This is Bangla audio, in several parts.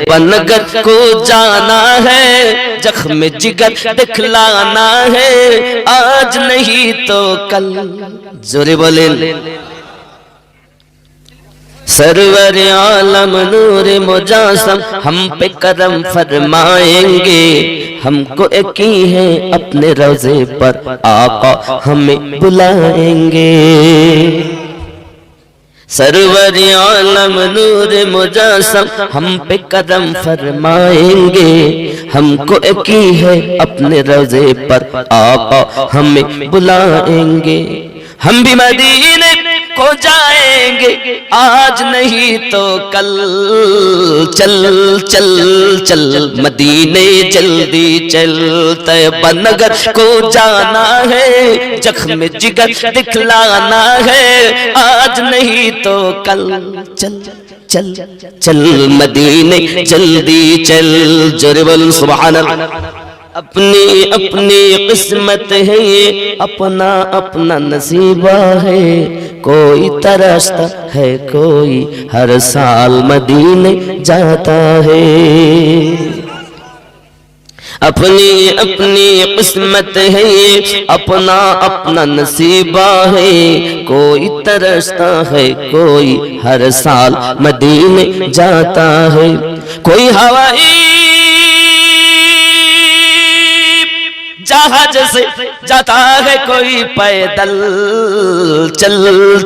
बनगर को जाना है, जख्म जिगर दिखलाना है, आज नहीं तो कल। जोरे बोलें। सरवर आलम नूर मुजासम हम पे करम फरमाएंगे, हमको यकीन है अपने रोज़े पर आका हमें बुलाएंगे। सरवर आलम नूर मुजासम हम पे करम फरमाएंगे, हमको यकीन है अपने रोज़े पर आका हमें बुलाएंगे। हम भी मदीने को जाएंगे, आज नहीं तो कल। चल चल चल मदीने जल्दी चल, तैयबा नगर को जाना है, जख्म जिगर दिखलाना है, आज नहीं तो कल। चल चल चल मदीने जल्दी चल। जोरे बोल सुभान अल्लाह। अपनी अपनी किस्मत है ये, अपना अपना नसीबा है, कोई तरसता है कोई हर साल मदीने जाता है। अपनी अपनी किस्मत है ये, अपना अपना नसीबा है, कोई तरसता है कोई हर साल मदीने जाता है। कोई हवाई जहाज से जाता है, कोई पैदल। चल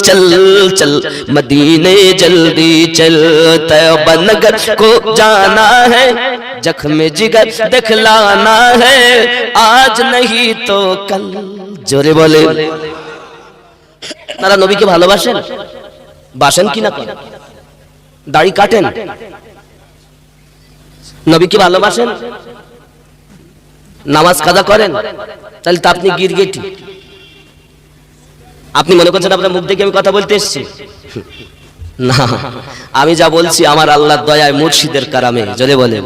चल चल मदीने जल्दी चल, तैयबा नगर को जाना है, जख्म जिगर दिखलाना है, आज नहीं तो कल। जोरे बोले। আপনারা নবীকে ভালোবাসেন? বাসেন কি না? দাড়ি কাটেন? নবীকে ভালোবাসেন? নামাজ কাজা করেন? তাহলে তো আপনি গিরগিটি। আপনি মনে করছেন আপনার মুখ দেখে আমি কথা বলতে এসেছি? না, আমি যা বলছি আমার আল্লাহর দয়ায় মুর্শিদের কারামে। জোরে বলে।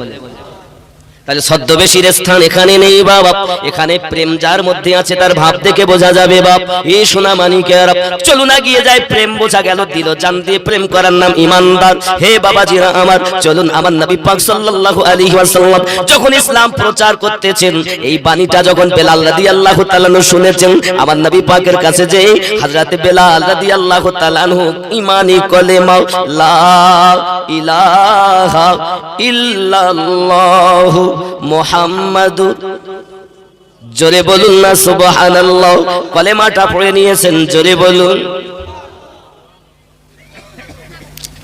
তাহলে ছদ্মবেশীর স্থান এখানে নেই বাবা, এখানে প্রেম যার মধ্যে আছে তার ভাব দেখে বোঝা যাবে বাপ। এই সোনা মানিকেরা চলুন না গিয়ে যায়, প্রেম বোঝা গেল, দিল জান দিয়ে প্রেম করার নাম ইমানদার। হে বাবাজিরা আমার, চলুন আমার নবী পাক সাল্লাল্লাহু আলাইহি ওয়াসাল্লাম যখন ইসলাম প্রচার করতেছেন, এই বাণীটা যখন বেলাল রাদিয়াল্লাহু তাআলা আনহু শুনেছেন, আমার নবী পাকের কাছে যে হযরত বেলাল রাদিয়াল্লাহু তাআলা আনহু ঈমানি কলেমা লা ইলাহা ইল্লাল্লাহ মুহাম্মাদুর, জোরে বলুন না সুবহানাল্লাহ, কলেমাটা পড়ে নিয়েছেন। জোরে বলুন।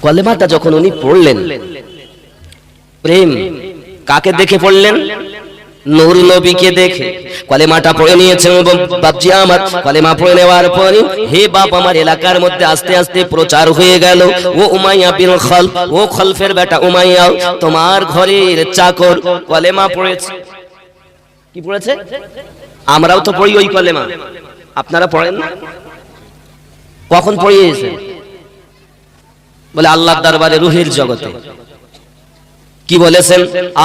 কলেমাটা যখন উনি পড়লেন, প্রেম কাকে দেখে পড়লেন? নূর নবীকে দেখে কলেমাটা পড়ে নিয়েছেন। বাপজি আমার, কলেমা পড়ে নেওয়ার পরে হে বাপ আমার, এলাকার মধ্যে আস্তে আস্তে প্রচার হয়ে গেল, ও উমাইয়া বিন খালফ, ও খলফের বেটা উমাইয়া, তোমার ঘরের চাকর কলেমা পড়েছে। কি পড়েছে? আমরাও তো পড়ি ওই কলেমা, আপনারা পড়েন না? কখন পড়িয়েছেন? বলে আল্লাহর দরবারে রুহের জগতে। কি বলেছেন?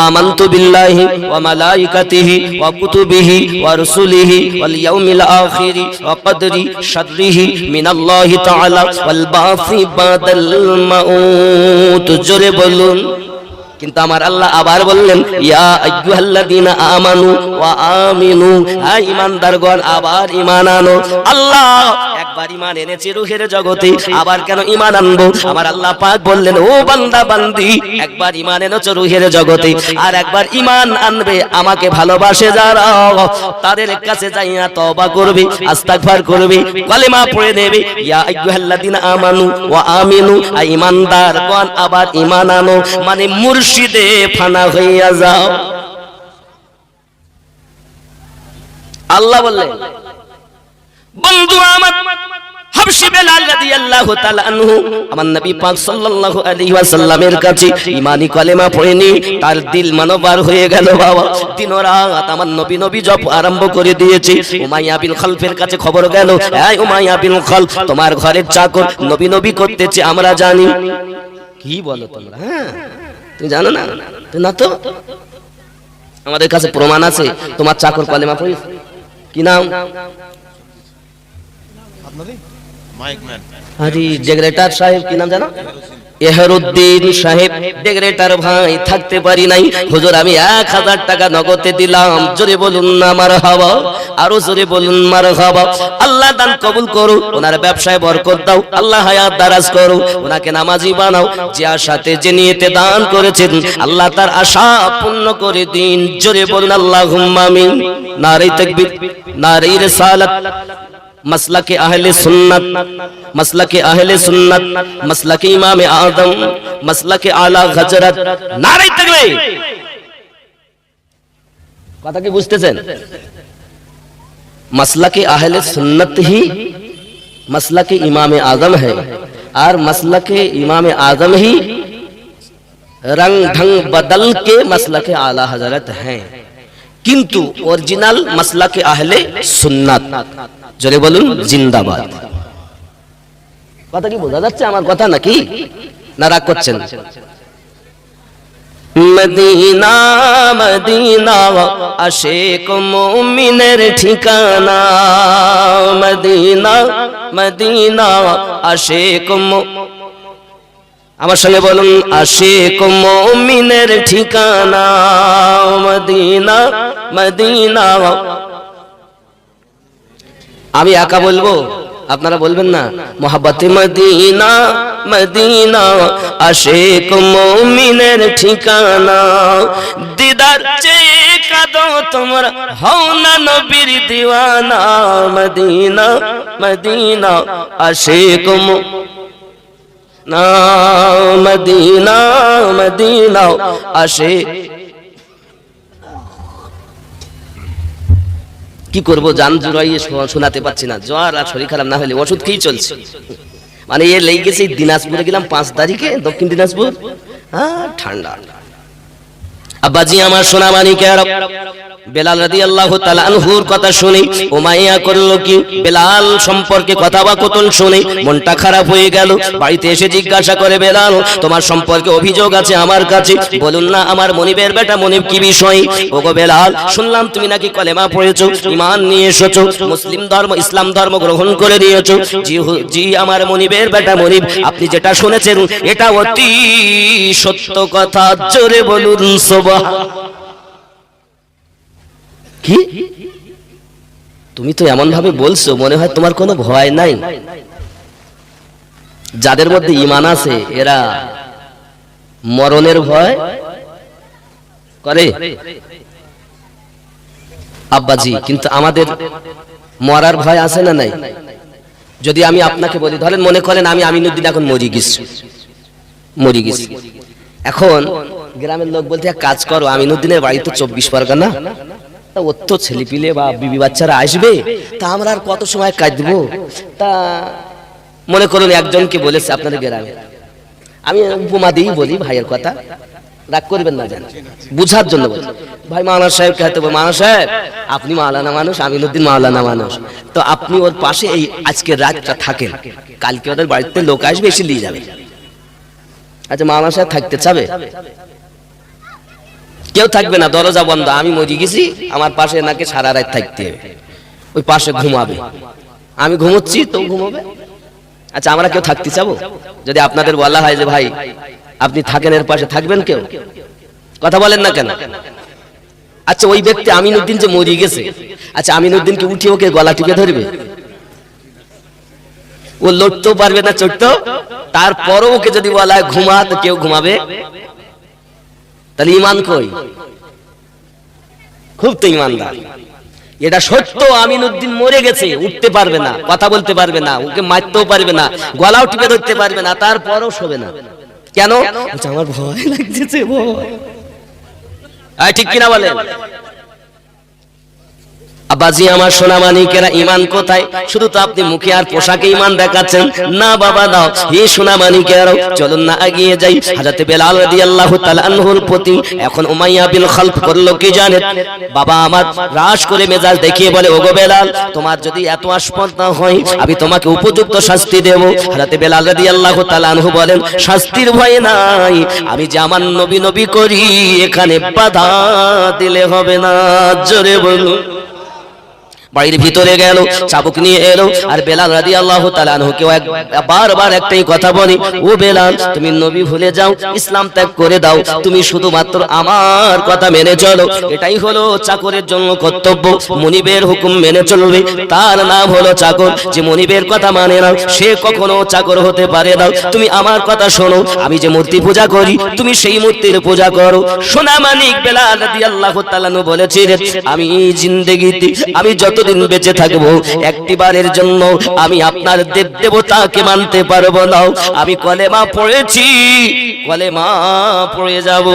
আমানতু বিল্লাহি ওয়া মালাইকাতিহি ওয়া কুতুবিহি ওয়া রুসুলিহি ওয়াল ইয়াউমিল আখির ওয়া কদরি শাররিহি মিনাল্লাহি তাআলা ওয়াল বাসি বাদাল মাউত। জোরে বলুন। কিন্তু আমার আল্লাহ আবার বললেন, ইয়া আইয়ুহাল্লাযীনা আমানু ওয়া আমিনু, হে ঈমানদারগণ আবার ঈমান আনো। আল্লাহ একবার ঈমান এনেছে রূহের জগতে, আবার কেন ঈমান আনবো? আমার আল্লাহ পাক বললেন, ও বান্দা বান্দি, একবার ঈমান এনেছো রূহের জগতে, আর একবার ঈমান আনবে আমাকে ভালোবাসে যারা, তাদের কাছে যাইয়া তওবা করবে, ইস্তিগফার করবে, কলেমা পড়ে নেবে, ইয়া আইয়ুহাল্লাযীনা আমানু ওয়া আমিনু, হে ঈমানদারগণ আবার ঈমান আনো, মানে মুর্শিদে ফানা হইয়া যাও। আল্লাহ বললেন। বন্ধু আমার, হাবশী বেলাল রাদিয়াল্লাহু তাআলা আনহু আমার নবী পাক সাল্লাল্লাহু আলাইহি ওয়াসাল্লামের কাছে ঈমানি কলেমা পড়েনি, তার দিল মানবার হয়ে গেল বাবা। দিন রাত আমার নবী নবী জপ আরম্ভ করে দিয়েছে। উমাইয়া বিন খালফের কাছে খবর গেল, এই উমাইয়া বিন খালফ, তোমার ঘরের চাকর নবী নবী করতেছে, আমরা জানি। কি বলো তোমরা? হ্যাঁ, তুমি জানো না? না তো, আমাদের কাছে প্রমাণ আছে তোমার চাকর কলেমা পড়েছে। কি নাম? আরে জেনারেটর সাহেব, কি নাম জানো? এহরুদ্দিন সাহেব ডেগরেটার ভাই থাকতে পারি নাই, হুজুর আমি 1000 টাকা নগদে দিলাম। জোরে বলুন না মারহাবা, আরো জোরে বলুন মারহাবা। আল্লাহ দান কবুল করো, ওনার ব্যবসায় বরকত দাও, আল্লাহ হায়াত দারাজ করো, ওনাকে নামাজি বানাও। যে আশাতে যে নিয়তে দান করেছেন আল্লাহ তার আশা পূর্ণ করে দিন। জোরে বলুন আল্লাহুম্মা আমিন। নারে তাকবীর, নারে রিসালাত, मसलके अहले सुन्नत, मसलके अहले सुन्नत, मसलके इमाम आदम, मसलके आला हजरत। नारे तकबीर। কথা কি বুঝতেছেন? मसलके अहले सुन्नत ही मसलके इमाम आदम है, और मसलके इमाम आदम ही रंग ढंग बदल के मसलके आला हजरत हैं, किंतु ओरिजिनल मसलके अहले सुन्नत। জোরে বলুন জিন্দাবাদ। কথা কি বোঝা যাচ্ছে আমার কথা নাকি না রাগ করছেন? মদিনা মদিনা আশিক মুমিনের ঠিকানা, মদিনা মদিনা আশিক, আমার সঙ্গে বলুন আশিক মুমিনের ঠিকানা, মদিনা মদিনা। আমি একা বলবো, আপনারা বলবেন না? মোহাব্বতে মদিনা মদিনা আশিক মুমিনের ঠিকানা, দিদার চেয়ে কাঁদো তোমরা হও না নবীর দিওয়ানা, মদিনা মদিনা আশিক মদিনা মদিনা আশিক। কি করবো, জান জুড়াইয়ে শোনাতে পারছি না, জ্বর আর শরীর খারাপ না হলে ওষুধ খেয়ে চলছে। মানে এ লেগে গেছে। দিনাজপুরে গেলাম 5 তারিখে, দক্ষিণ দিনাজপুর, ঠান্ডা। আব্বাজি আমার সোনা মানিকের, বেলাল রাদিয়াল্লাহু তাআলা আনহুর কথা শুনে উমাইয়া করলো কি, বেলাল সম্পর্কে কথাবাকতন শুনে মনটা খারাপ হয়ে গেল। বাড়িতে এসে জিজ্ঞাসা করে, বেলাল তোমার সম্পর্কে অভিযোগ আছে আমার কাছে, বলুন না আমার মনিবের বেটা মনিব কি বিষয়? ওগো বেলাল, শুনলাম তুমি নাকি কলেমা পড়েছো, ঈমান নিয়ে এসেছো, মুসলিম ধর্ম ইসলাম ধর্ম গ্রহণ করে নিয়েছো। জি আমার মনিবের বেটা মনিব, আপনি যেটা শুনেছেন এটা অতি সত্য কথা। জোরে বলুন সুবহান। কি তুমি তো এমন ভাবে বলছো মনে হয় তোমার কোনো ভয় নাই। যাদের মধ্যে ঈমান আছে এরা মরণের ভয় করে আব্বাজি, কিন্তু আমাদের মরার ভয় আছে না নাই? যদি আমি আপনাকে বলি, ধরেন মনে করেন আমি আমিনুদ্দিন এখন মরে গেছি, এখন গ্রামের লোক বলতে এক কাজ করো, আমিনুদ্দিনের বাড়ি তো 24 পরগনা, তা ওর তো ছেলেপিলে বা বিবি বাচ্চারা আসবে, তা আমরা আর কত সময় কাঁদবো। তা মনে করুন একজনকে বলেছে আপনাদের গ্রামে, আমি উপমা দিয়েই বলি ভাইয়ের কথা, রাগ করবেন না, জান বুঝার জন্য বলি। ভাই মাওলানা সাহেবকে হয়তো, মাওলানা সাহেব আপনি মাওলানা মানুষ, আমিনুদ্দিন মাওলানা মানুষ, তো আপনি ওর পাশে এই আজকে রাতটা থাকেন, কালকে ওদের বাড়িতে লোক আসবে এসে নিয়ে যাবে। আচ্ছা মাওলানা সাহেব থাকতে চাবে? কেউ থাকবে না, দরজা বন্ধ, আমি মরে গেছি, আমার পাশে নাকি সারা রাত থাকতে হবে, ওই পাশে ঘুমাবে, আমি ঘুমোচ্ছি তো ঘুমাবে। আচ্ছা আমরা কেউ থাকতে চাবো? যদি আপনাদের বলা হয় যে ভাই আপনি থাকেন এর পাশে, থাকবেন কেউ? কথা বলেন না কেন? আচ্ছা ওই ব্যক্তি আমিনুদ্দিন যে মরে গেছে, আচ্ছা আমিনুদ্দিনকে উঠিয়ে ওকে গলা টিপে ধরবে? ও লড়তেও পারবে না, চড়তেও, তারপরও ওকে যদি বলা হয় ঘুমা, তো কেউ ঘুমাবে? তাহলে ঈমান কই? খুব তো ঈমানদার। এটা সত্য, আমিনুদ্দিন মরে গেছে, উঠতে পারবে না, কথা বলতে পারবে না, ওকে মারতেও পারবে না, গলাও টিপে ধরতে পারবে না, তারপরও শোবে না। কেন? আমার ভয় লাগছে, ভয়। ঠিক কিনা বলেন? আব্বাজি আমার সোনা মানিকেরা, ঈমান কোথায়? শুধু তো আপনি মুখে আর পোশাকে ঈমান দেখাচ্ছেন না বাবা, দাও এই সোনা মানিকেরা, চলুন না এগিয়ে যাই। হযরত বেলাল রাদিয়াল্লাহু তাআলা আনহুর প্রতি এখন উমাইয়া বিন খালফ করলো কি জানেন? বাবা আমার রাশ করে মেজাজ দেখিয়ে বলে, ওগো বেলাল তোমার যদি এত আসপর্দা হয় আমি তোমাকে উপযুক্ত শাস্তি দেব। হযরত বেলাল রাদিয়াল্লাহু তাআলা আনহু বলেন, শাস্তির ভয় নাই, আমি যে আমার নবী নবী করি, এখানে বাধা দিলে হবে না। জোরে বলুন বাড়ির ভিতরে গেল, চাবুক নিয়ে এলো, আর বেলাল রাদিয়াল্লাহু তাআলা আনহুকে বারবার একটাই কথা বলি, ও বেলাল, তুমি নবী ভুলে যাও, ইসলাম ত্যাগ করে দাও, তুমি শুধুমাত্র আমার কথা মেনে চলো। এটাই হলো চাকরের জন্য কর্তব্য। মনিবের হুকুম মেনে চলবে, তার নাম হলো চাকর। যে মনিবের কথা মানে না, সে কখনো চাকর হতে পারে না। তুমি আমার কথা শোনো, আমি যে মূর্তি পূজা করি, তুমি সেই মূর্তির পূজা করো। সোনা মানিক বেলাল রাদিয়াল্লাহু তাআলা আনহু বলেছিলেন, আমি জিন্দেগিতে, আমি যতদিন বেঁচে থাকবো, একটিবারের জন্য আমি আপনার দেব দেবতাকে মানতে পারবো না। আমি কলেমা পড়েছি, কলেমা পড়ে যাব।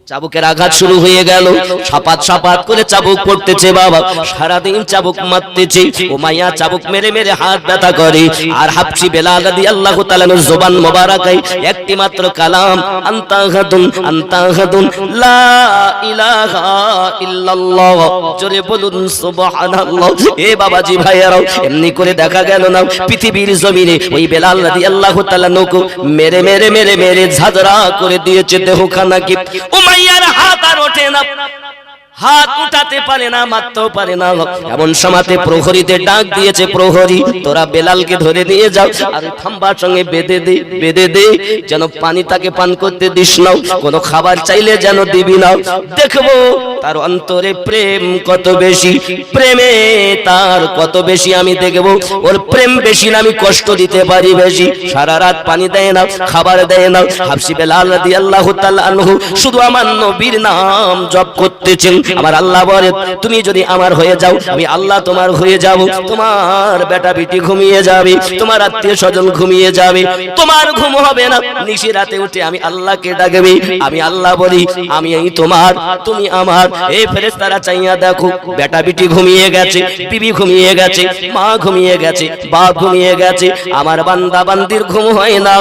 চাবুকের আঘাত শুরু হয়ে গেল, সাপাত সাপাত করে চাবুক পড়তেছে বাবা, সারাদিন চাবুক মারতেছে। উমাইয়া চাবুক মেরে মেরে হাত ব্যথা করে, আর হাবশী বেলাল রাদিয়াল্লাহু তাআলা আনহুর জবান মোবারকায় একটি মাত্র কালাম, আনতা আহাদুন, আনতা আহাদুন, লা ইলাহা ইল্লাল্লাহ। জোরে বলুন সুবহানাল্লাহ। এ বাবাজি ভাইয়ারাও, এমনি করে দেখা গেল না পৃথিবীর জমিনে ওই বেলাল রাদিয়াল্লাহু তাআলা আনহুকে মেরে মেরে মেরে মেরে ঝাঁঝরা করে দিয়েছে দেহখানাকে। উমাইয়ার হাত আর ওঠে না, হাত উঠাতে পারে না, মারতেও পারে না। এমন সময়তে প্রহরীদের ডাক দিয়েছে, প্রহরী, তোরা বেলালকে ধরে নিয়ে যাও, আর খাম্বার সঙ্গে বেঁধে দে, বেঁধে দে, যেন পানি তাকে পান করতে দিস না, কোনো খাবার চাইলে যেন দিবি না। দেখবো তার অন্তরে প্রেম কত বেশি, প্রেমে তার কত বেশি আমি দেখবো। ওর প্রেম বেশি না, আমি কষ্ট দিতে পারি বেশি। সারা রাত পানি দেয় না, খাবার দেয় না। হাবশী বেলাল রাদিয়াল্লাহু তাআলা আনহু শুধু আমার নবীর নাম জপ করতেছেন। আমার আল্লাহ বলে, তুমি যদি আমার হয়ে যাও, আমি আল্লাহ তোমার হয়ে যাব। তোমার বেটা বেটি ঘুমিয়ে যাবে, তোমার আত্মীয় স্বজন ঘুমিয়ে যাবে, তোমার ঘুম হবে না। নিশি রাতে উঠে আমি আল্লাহকে ডাকবে। আমি আল্লাহ বলি, আমি এই তোমার, তুমি আমার। এই ফেরেশতারা চাইয়া দেখো, বেটা বেটি ঘুমিয়ে গেছে, বিবি ঘুমিয়ে গেছে, মা ঘুমিয়ে গেছে, বাপ ঘুমিয়ে গেছে, আমার বান্দা বান্দির ঘুম হয় না।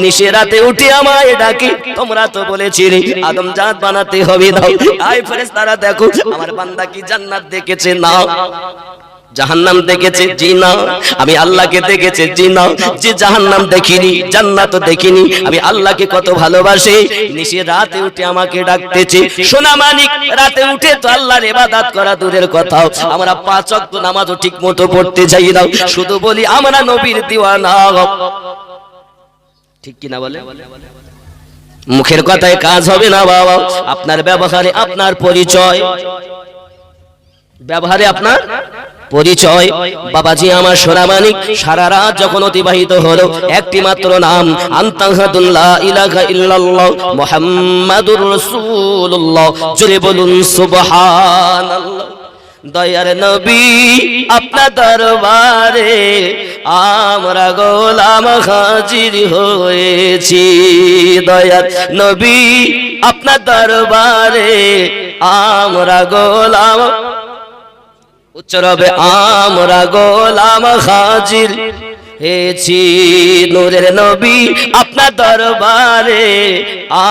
নিশি রাতে উঠে আমায় ডাকে, তোমরা তো বলেছিলে আদম জাত বানাতে হবে না। এই ফেরেশতারা দেখো, আমার বান্দা কি জান্নাত দেখেছে? না। জাহান্নাম দেখেছে? জি না। আমি আল্লাহকে দেখেছে? জি না। যে জাহান্নাম দেখিনি, জান্নাত দেখিনি, আমি আল্লাহকে কত ভালোবাসি। নিশি রাতে উঠে আমাকে ডাকতেছে। সোনা মানিক, রাতে উঠে তো আল্লাহর ইবাদত করা দূরের কথা, আমরা 5 ওয়াক্ত নামাজও ঠিক মতো পড়তে যাই না, শুধু বলি আমরা নবীর দিওয়ানা। ঠিক কি না বলে? মুখের কথায় কাজ হবে না বাবা, আপনার ব্যবহারে আপনার পরিচয়, ব্যবহারে আপনার পরিচয়। বাবাজি আমার সোনা মানিক, সারা রাত যখন অতিবাহিত হলো, একটি মাত্র নাম, আনতা আহাদুন, লা ইলাহা ইল্লাল্লাহ মুহাম্মাদুর রাসূলুল্লাহ। জোরে বলুন সুবহানাল্লাহ। দয়ার নবী আপনার দরবারে আমরা গোলাম হাজির হয়েছি। দয়ার নবী আপনার দরবারে আমরা গোলাম, উচ্চরবে আমরা গোলাম হাজির হয়েছি। নূরের নবী আপনার দরবারে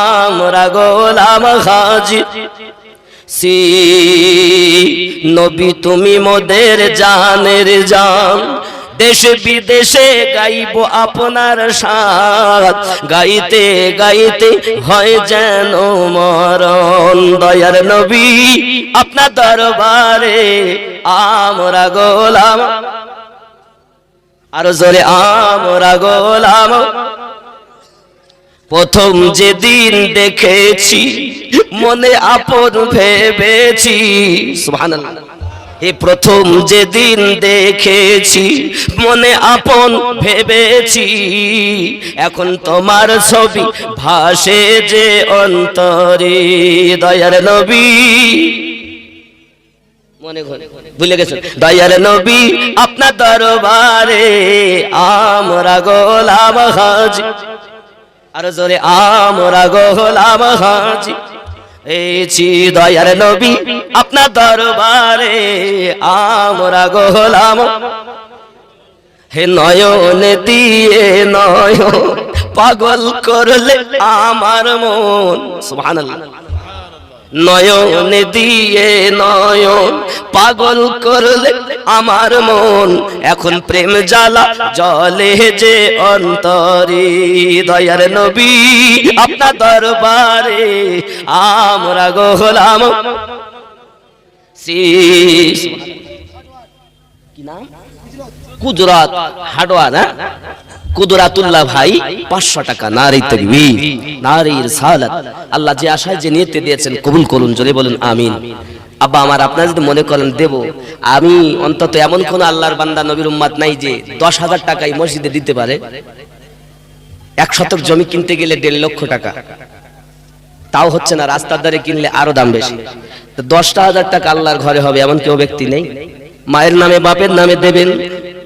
আমরা গোলাম হাজির। সি নবী তুমি মোদের জানের জান, দেশে বিদেশে গাইব আপনার শান, গাইতে গাইতে হয় যেন মরণ। দয়ার নবী আপনার দরবারে আমরা গোলাম, আর জোরে আমরা গোলাম। প্রথম যেদিন দেখেছি মনে আপন ভেবেছি। সুবহানাল্লাহ। এই প্রথম যেদিন দেখেছি মনে আপন ভেবেছি, এখন তোমার ছবি ভাসে যে অন্তরে। দয়ার নবী, মনে ঘরে ভুলে গেছেন, দয়ার নবী আপনার দরবারে আমরা গোলাম হাজির, আর জোরে আমরা গোলাম হাজির হয়েছি। দয়ার নবী আপনার দরবারে আমরা গোলাম। হে নয়ন দিয়ে নয়ন পাগল করলে আমার মন। সুবহানাল্লাহ। নয়ন দিয়ে নয়ন পাগল করলে আমার মন, এখন প্রেম জ্বালা জ্বলে যে অন্তরে। দয়ার নবী আপনার দরবারে আমরা গোলাম। কি নাম? কুদরাত হাডোয়া না, কুদরাতুল্লাহ ভাই 500 টাকা। নারী তাকবীর, নারী রিসালাত। আল্লাহ যে আশায় যে নিয়তে দিয়েছেন কবুল করুন, জোরে বলুন আমিন। আব্বা আমার, আপনারা যদি মনে করেন দেব, আমি অন্তত এমন কোন আল্লাহর বান্দা নবীর উম্মত নাই যে 10,000 টাকাই মসজিদে দিতে পারে। 1 শতক জমি কিনতে গেলে 1.5 লক্ষ টাকা, তাও হচ্ছে না, রাস্তার ধারে কিনলে আরো দাম বেশি। তো 10,000 টাকা আল্লাহর ঘরে হবে এমন কেউ ব্যক্তি নেই? মায়ের নামে বাপের নামে দেবেন।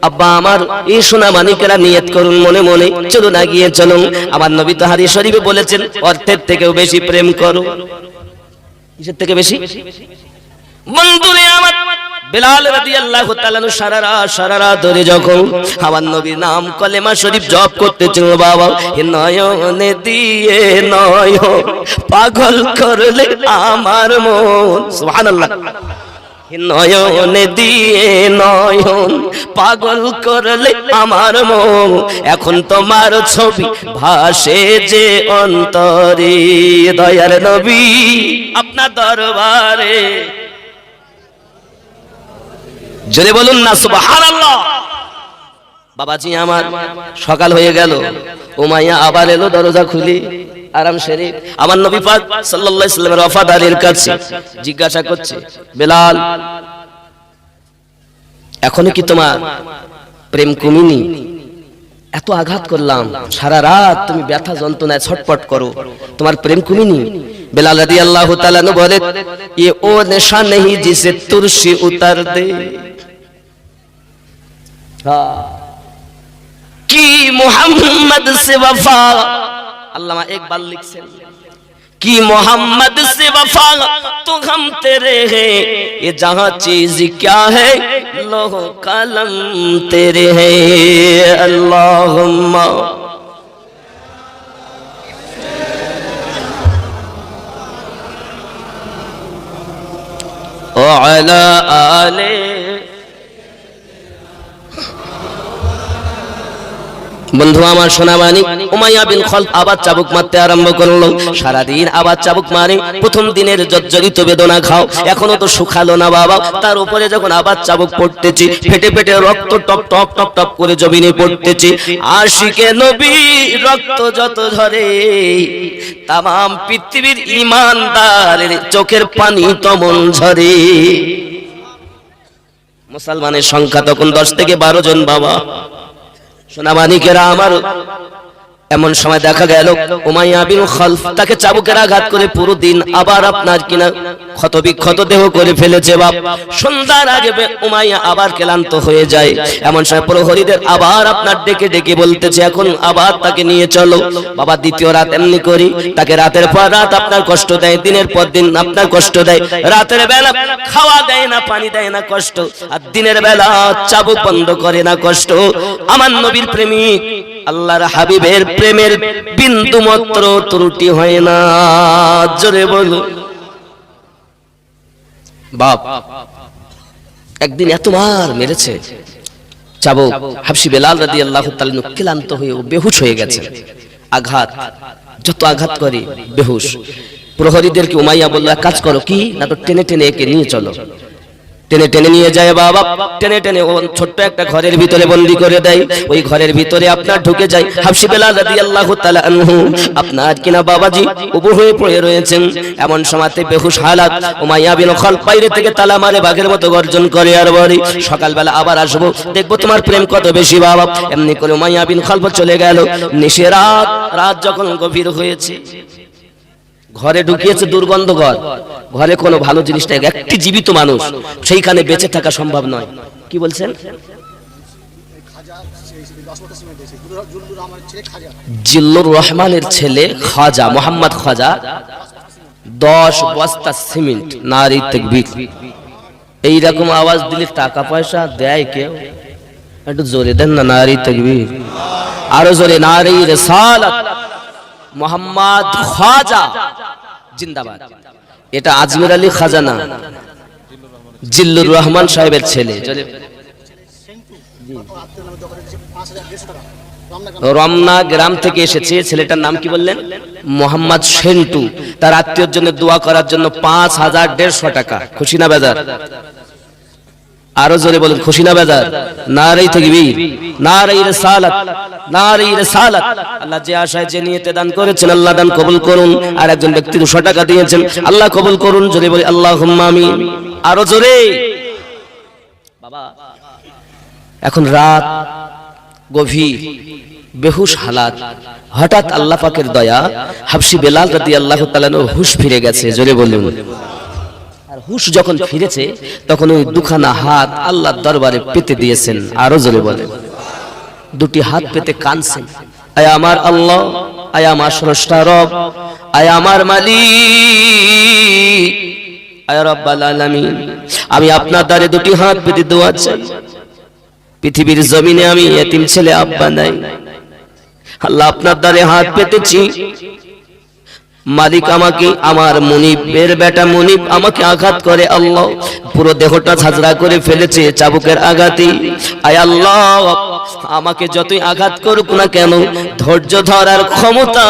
আব্বা আমার, এই সোনা মানিকেরা নিয়ত করুন মনে মনে, চলুন এগিয়ে চলুন। আমার নবী তো হাদিস শরীফে বলেছেন, অর্থের থেকেও বেশি প্রেম করো। কিসের থেকে বেশি? বন্ধুরে আমার, বেলাল রাদিয়াল্লাহু তাআলা সারা রাত ধরে যখন আমার নবীর নাম কলেমা শরীফ জপ করতেছিল, বাবা হে নয়নে দিয়ে নয়ন পাগল করলে আমার মন, সুবহানাল্লাহ। নয়নে দিয়ে নয়ন পাগল করলে আমার মন, এখন তোমার ছবি ভাসে যে অন্তরে, দয়ার নবী আপনার দরবারে। জোরে বলুন না সুবহানাল্লাহ। বাবাজি আমার, সকাল হয়ে গেল, উমাইয়া আবার এলো দরজা খুলে আরাম শরীফ। আমার নবী পাক সাল্লাল্লাহু আলাইহি ওয়াসাল্লামের ওয়াফাদারের কাছে জিজ্ঞাসা করছে, বেলাল এখনো কি তোমার প্রেম কমেনি? এত আঘাত করলাম, সারা রাত তুমি ব্যথা যন্ত্রণায় ছটপট করো, তোমার প্রেম কমেনি? বেলাল রাদিয়াল্লাহু তাআলা বলে, ये ओ नशा नहीं जिसे तुर्शी उतर दे, कि मोहम्मद से वफा। अल्लामा इकबाल लिखছেন, कि मोहम्मद से वफा तो हम तेरे हैं, ये जहां चीज क्या है लोह कलम तेरे हैं। अल्लाहुम्मा व अला आले। বন্ধু আমার সোনামানি, উমাইয়া বিন খালফ আবার চাবুক মারতে আরম্ভ করলো। সারাদিন আবার চাবুক মারে। প্রথম দিনের জর্জরিত বেদনা খাও, এখনো তো শুকালো না বাবা। তার উপরে যখন আবার চাবুক পড়তেছি, ফেটে ফেটে রক্ত টপ টপ টপ টপ করে জমিনে পড়তেছি। আশিকে নবী রক্ত যত ঝরে, তামাম পৃথিবীর ঈমানদারের চোখের পানি তমন ঝরে। মুসলমানের সংখ্যা তখন 10 থেকে 12 জন বাবা। সোনামানিকেরা আমার, এমন সময় দেখা গেল উমাইয়া বিন খালফ তাকে চাবুকের আঘাত করে পুরো দিন আবার আপনার কিনা ক্ষত বিক্ষত দেহ করে ফেলেছে বাপ। সন্ধ্যার আগে উমাইয়া আবার ক্লান্ত হয়ে যায়। এমন সময় প্রহরীদের আবার আপনার ডেকে ডেকে বলতেছে, এখন আবার তাকে নিয়ে চলো বাবা। দ্বিতীয় রাত এমনি করি, তাকে রাতের পর রাত আপনার কষ্ট দেয়, দিনের পর দিন আপনার কষ্ট দেয়। রাতের বেলা খাওয়া দেয় না, পানি দেয় না, কষ্ট। আর দিনের বেলা চাবুক বন্ধ করে না, কষ্ট। আমার নবীর প্রেমিক আল্লাহর হাবিবের প্রেমের বিন্দু মাত্র ত্রুটি হয় না, জোরে বলো। বাপ একদিন এত মার মেরেছে চাবুক, হাবশী বেলাল রাদিয়াল্লাহু তাআলা ক্লান্ত হয়ে বেহুশ হয়ে গেছে। আঘাত যত আঘাত করে বেহুশ। প্রহরীদেরকে উমাইয়া বলল, এক কাজ করো, কি না তো টেনে টেনে একে নিয়ে চলো। টেনে টেনে নিয়ে যায় বাবা, টেনে টেনে ছোট্ট একটা ঘরের ভিতরে বন্দি করে দেয়। ওই ঘরের ভিতরে আপনার ঢুকে যায় হাবশী বেলাল রাদিয়াল্লাহু তাআলা আনহু, আপনার কিনা বাবাজি উবু হয়ে পড়ে রয়েছেন। এমন সময়তে বেহুশ হালাত উমাইয়া বিন খালফ বাইরে থেকে তালা মারে, বাঘের মতো গর্জন করে আর বলে, সকালবেলা আবার আসবো, দেখবো তোমার প্রেম কত বেশি বাবা। এমনি করে উমাইয়া বিন খালফ চলে গেল। নিশে রাত, রাত যখন গভীর হয়েছে, ঘরে ঢুকিয়েছে দুর্গন্ধ ঘর, ঘরে কোনো ভালো জিনিস নেই, একটি জীবিত মানুষ, সেইখানে বেঁচে থাকা সম্ভব নয়। কি বলছেন? জিল্লুর রহমানের ছেলে খাজা, মোহাম্মদ খাজা 10 বস্তা সিমেন্ট। নারী তাকবীর। এইরকম আওয়াজ দিলে টাকা পয়সা দেয় কেউ? একটু জোরে দেন না, নারী তাকবীর। আরো জোরে, নারী রিসালাত মোহাম্মদ খাজা জিন্দাবাদ। এটা আজমির আলী খাজা না, জিল্লুর রহমান সাহেবের ছেলে। রমনা গ্রাম থেকে এসেছে। ছেলেটার নাম কি বললেন? মোহাম্মদ সেন্টু। তার আত্মীয়র জন্য দোয়া করার জন্য ৫,১৫০ টাকা। খুশি না বেজার? আরো জোরে বলুন, খুশি না বেজার? নারাই তাকবীর, নারাই রিসালাত, নারাই রিসালাত। আল্লাহ যে আশায় যে নিয়তে দান করেছেন আল্লাহ দান কবুল করুন। আর একজন ব্যক্তি ২০০ টাকা দিয়েছেন, আল্লাহ কবুল করুন। জোরে বলি আল্লাহুম্মা আমিন। আরো জোরে। বাবা এখন রাত গভীর, বেহুশ হালাত। হঠাৎ আল্লাহ পাকের দয়া, হাবশি বেলাল রাদিয়াল্লাহু তাআলা হুশ ফিরে গেছে। জোরে বলুন। আর হুশ যখন ফিরেছে তখন ওই দুখানা হাত আল্লাহর দরবারে পেতে দিয়েছেন। আরো জোরে বলেন। দুটি হাত পেতে কাঁদছেন, আয় আমার আল্লাহ, আয় আমার স্রষ্টা রব, আয় আমার মালিক, আয় রব্বাল আলামিন, আমি আপনার দ্বারে দুটি হাত পেতে দোয়া চাই। পৃথিবীর জমিনে আমি এতিম ছেলে, আব্বা নাই। আল্লাহ আপনার দ্বারে হাত পেতেছি। মালিক আমাকে, আমার মুনিবের বেটা মুনিব আমাকে আঘাত করে আল্লাহ, পুরো দেহটা ঝাঁঝরা করে ফেলেছে চাবুকের আঘাতে। আয় আল্লাহ, আমাকে যতই আঘাত করুক না কেন ধৈর্য ধরার ক্ষমতা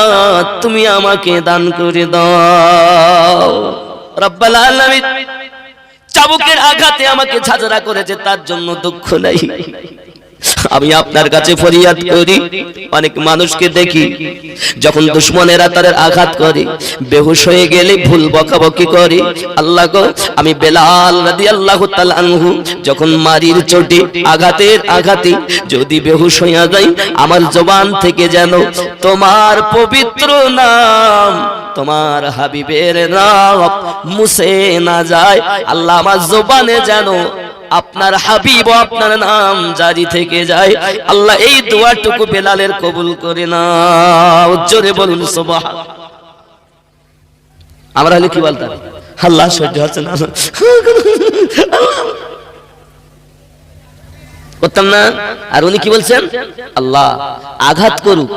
তুমি আমাকে দান করে দাও রব্বাল আলামিন। চাবুকের আঘাতে আমাকে ঝাঁঝরা করেছে, তার জন্য দুঃখ নাই। আমি আপনার কাছে ফরিয়াদ করি। অনেক মানুষকে দেখি যখন দুশমনেরা তাদের আঘাত করে, বেহুশ হয়ে গেলে ভুল বকাবকি করে। আল্লাহ গো, আমি বেলাল রাদিয়াল্লাহু তাআলা আনহু যখন মারির চোটে, আঘাতের আঘাতে যদি বেহুশ হইয়া যায়, আমার জবান থেকে যেন তোমার পবিত্র নাম, তোমার হাবিবের নাম মুছে না যায়। আল্লাহ আমার জবানে যেন আপনার হাবিব ও আপনার নাম জারি থেকে যায়। আল্লাহ এই দোয়াটুকু বেলালের কবুল করে নাও। জোরে বলুন সুবহান। আমরা হলে কি বলতাম? আল্লাহ সহ্য হচ্ছে না, করতাম না। আর উনি কি বলছেন? আল্লাহ আঘাত করুক,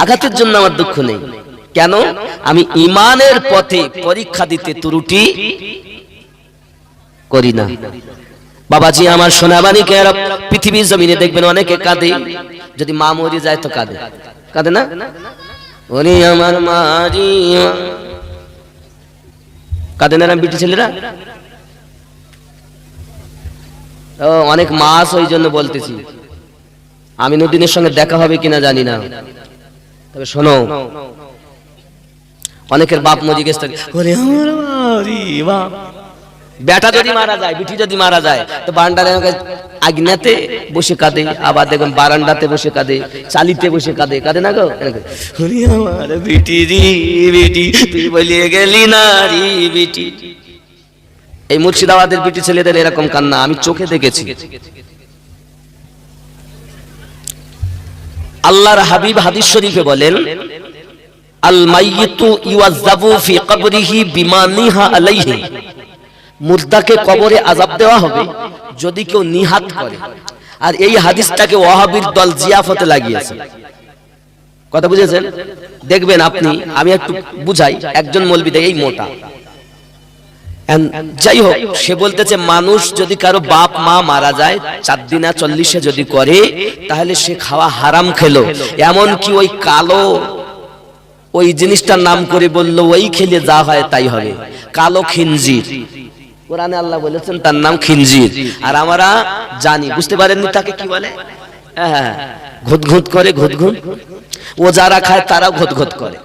আঘাতের জন্য আমার দুঃখ নেই। কেন? আমি ঈমানের পথে পরীক্ষা দিতে ত্রুটি করি না। বাবাজি আমার সোনাবানি কে, পৃথিবীর জমিনে দেখবেন অনেকে কাঁদে, যদি মা মরে যায় তো কাঁদে, কাঁদে না? ওরে আমার মারি, কাঁদে না বিটি ছেলেরা? ও অনেক মাস, ওই জন্য বলতেছি। আমিনুদ্দিনের সঙ্গে দেখা হবে কিনা জানি না, তবে শোনো, অনেকের বাপ মরে গেছে, ওরে আমার মারি বাপ। বেটা যদি মারা যায়, বিটি যদি মারা যায়, তো বারান্দার আগনাতে বসে কাঁদে, আবার দেখুন বারান্দাতে বসে কাঁদে, চালিতে বসে কাঁদে, কাঁদে না গো? আমার বিটি রে বিটি, তুই বলিয়ে গেলি না রে বিটি। এই মুর্শিদাবাদের বিটি ছেলেদের এরকম কান্না আমি চোখে দেখেছি। আল্লাহর হাবিব হাদিস শরীফে বলেন, আল মাইয়িতু ইউযাবু ফি কবরিহি বিমা নিহা আলাইহি, মুর্দাকে কবরে আযাব দেওয়া হবে যদি কেউ নিহাত করে। আর এই হাদিসটাকে ওয়াহাবির দল জিয়াফতে লাগিয়েছে। কথা বুঝেছেন? দেখবেন আপনি, আমি একটু বুঝাই। একজন মৌলবী এই মোটা, যাই হোক, সে বলতেছে মানুষ যদি কারো বাপ মা মারা যায় 4 দিনা 40 যদি করে, তাহলে সে খাওয়া হারাম খেলো। এমন কি ওই কালো ওই জিনিসটার নাম করে বলল, ওই খেলে যা হয় তাই হবে, কালো খিনজির। কোরআনে আল্লাহ বলেছেন তার নাম খিনজির। আর আমরা জানি, বুঝতে পারেননি তাকে কি বলে? হ্যাঁ, ঘুতঘুত করে, ঘুতঘুত। ও যারা খায় তারাও ঘুতঘুত করে,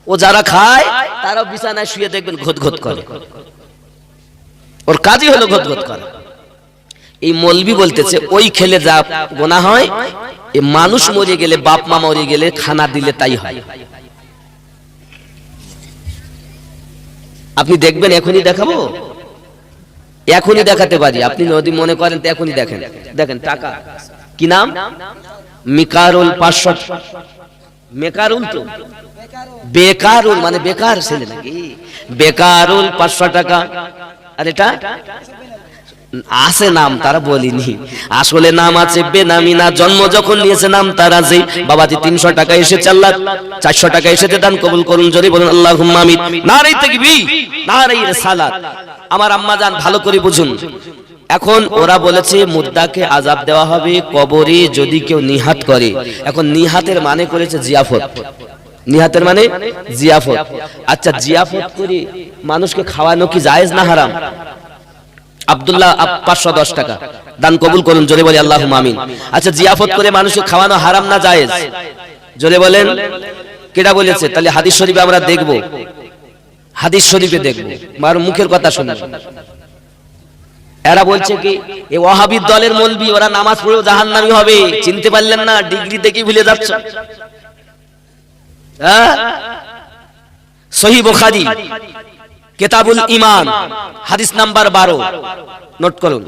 ও যারা খায় তারাও বিছানায় শুয়ে দেখবেন ঘুতঘুত করে। ওর কাজই হলো ঘুতঘুত করা। এই মৌলবি বলতেছে ওই খেলে যা গুনাহ হয়, এই মানুষ মরে গেলে, বাপ মা মরে গেলে খানা দিলে তাই হয়। আপনি দেখবেন, এখনই দেখাবো, এখনই দেখাতে পারি। আপনি যদি মনে করেন তো এখনই দেখেন। দেখেন টাকা কি নাম? মিকারুল 500। মেকারুল তো বেকারুল, মানে বেকার ছেলে নাকি? বেকারুল 500 টাকা। আর এটা আছে নাম, তারা বলিনি, আসলে নাম আছে বেনামি না। জন্ম যখন নিয়েছে নাম তার আছে। বাবাজি 300 টাকা এসেছে, আল্লাহ 400 টাকা এসেছে, দান কবুল করুন। জোরে বলুন আল্লাহুম্মা আমিন। নারে তাকবীর, নারে রিসালাত। আমার আম্মা জান ভালো করে বুঝুন, এখন ওরা বলেছে মুর্দাকে আযাব দেওয়া হবে কবরে যদি কেউ নিহাত করে। এখন নিহাতের মানে করেছে জিয়াফত, নিহাতের মানে জিয়াফত। আচ্ছা জিয়াফত করে মানুষকে খাওয়ানো কি জায়েজ না হারাম? আব্দুল্লাহ 510 টাকা দান কবুল করুন, জোরে বলি আল্লাহুম্মা আমিন। আচ্ছা জিয়াফত করে মানুষকে খাওয়ানো হারাম না জায়েজ? জোরে বলেন। কেডা বলেছে? তাহলে হাদিস শরীফে আমরা দেখব, হাদিস শরীফে দেখব, মার মুখের কথা শুনুন। এরা বলছে কি এই ওয়াহাবি দলের মৌলবি, ওরা নামাজ পড়েও জাহান্নামী হবে। চিনতে পারলেন না? ডিগ্রি দেখে ভুলে যাচ্ছে। হ্যাঁ, সহিহ বুখারী কিতাবুল ঈমান হাদিস নাম্বার 12 নোট করুন।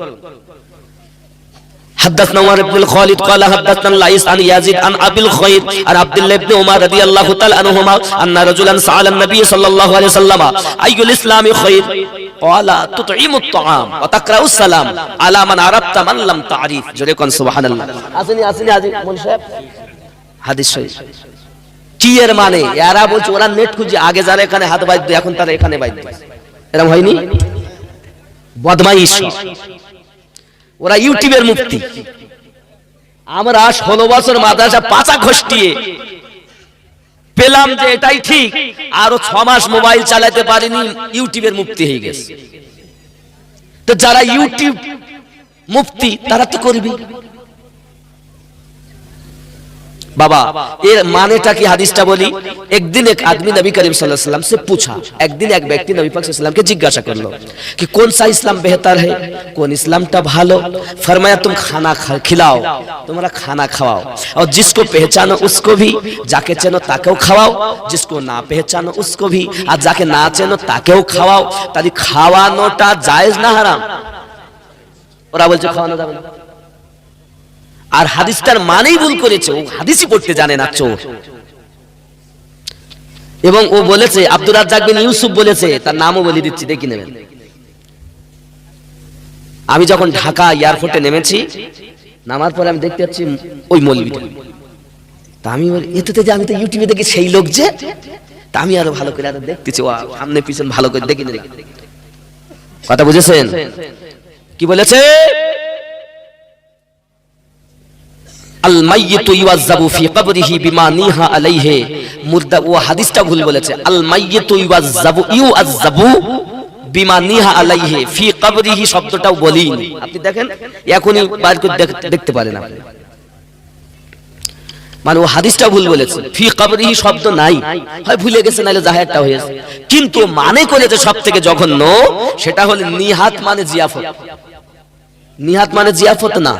حدثنا عمر بن الخالد قال حدثنا الليث عن يزيد عن ابي الخير عن عبد الله بن عمر رضي الله تعالى عنهما ان رجلا سأل النبي صلى الله عليه وسلم اي الاسلام خير قال تطعم الطعام وتقرأ السلام على من عرفت من لم تعرف। জোরে কোন সুবহানাল্লাহ। আসেনি আসেনি আজি মনি সাহেব হাদিস শরীফ কি এর মানে? এরা বলছে ওরা নেট খুঁজে, আগে যারা এখানে হাত বাইদ এখন তারা এখানে বাইদ, এরকম হয়নি? বদমাইশ ওরা ইউটিউবের মুফতি। আমরা 16 বছর মাদ্রাসা পাচা ঘষ্টিয়ে পেলাম যে এটাই ঠিক, আরো 6 মাস মোবাইল চালাতে পারিনি, ইউটিউবের মুফতি হয়ে গেছে। তো যারা ইউটিউব মুফতি তারা তো করবি। বাবা এর মানেটা কি? হাদিসটা বলি। একদিন এক আদমি নবী করিম সাল্লাল্লাহু আলাইহি ওয়াসাল্লাম से पूछा, একদিন এক ব্যক্তি নবী পাক সাল্লাল্লাহু আলাইহি ওয়াসাল্লাম কে জিজ্ঞাসা করলো कि कौन सा इस्लाम बेहतर है, कौन इस्लामটা ভালো? फरमाया तुम खाना खिलाओ, তোমরা খানা খাওয়াও, और जिसको पहचानो उसको भी, যাকে চেনো তাকেও খাওয়াও, जिसको না पहचानो उसको भी, আর যাকে না চেনো তাকেও খাওয়াও। তাহলে খাওয়ানোটা জায়েজ না হারাম? ওরা বলছে খাওয়ানো যাবে না। আর হাদিসটার মানেই ভুল করেছে, ও হাদিসই পড়তে জানে না, চোর। এবং ও বলেছে আব্দুর রাজ্জাক বিন ইউসুফ বলেছে, তার নামও বলে দিচ্ছি, দেখি নেবেন। আমি যখন ঢাকা এয়ারপোর্টে নেমেছি, নামার পরে আমি দেখতে পাচ্ছি ওই মৌলবীটা। তা আমি এতে যে আমি তো ইউটিউবে দেখি সেই লোক যে, তা আমি আরো ভালো করে আরো দেখতেছি, ও সামনে পিছন ভালো করে দেখি। কথা বুঝেছেন? কি বলেছে? আল মাইয়িতু ইউযাবু ফি কবরিহি বিমা নিহা আলাইহি। মুর্দা, ও হাদিসটা ভুল বলেছে। আল মাইয়িতু ইউযাবু বিমা নিহা আলাইহি ফি কবরিহি শব্দটাও বলিনি। আপনি দেখেন এখনই বাইরে করে দেখতে পারেন আপনি, মানে ও হাদিসটা ভুল বলেছে। ফি কবরিহি শব্দ নাই, হয় ভুলে গেছে নাইলে জাহেরটা হয়েছে, কিন্তু মানে করেছে সবথেকে জঘন্য। সেটা হলো নিহাত মানে জিয়াফত। নিহাত মানে জিয়াফত না।